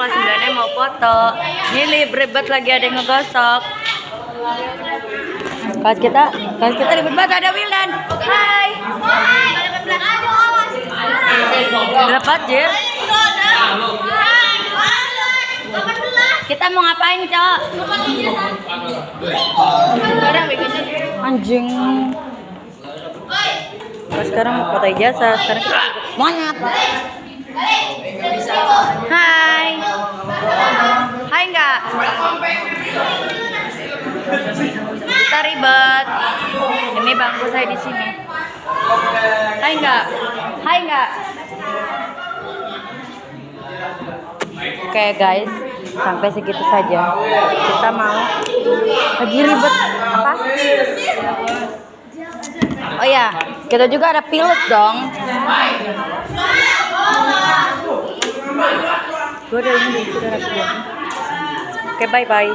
kelas 9 mau foto. Ini ribet lagi ada yang ngegosok. Kelas kita ribet banget, ada Wildan. Hai. Dapat Jir. Kita mau ngapain, Cok? Anjing. Sekarang mau foto ijazah, sekarang kita monyet. Hai. Hai enggak? Kita ribet. Ini bangku saya di sini. Hai enggak? Hai enggak? Oke guys, sampai segitu saja. Kita mau lagi ribet apa? Oh ya, kita juga ada pilot dong. Gue ada ini, Oke, bye bye.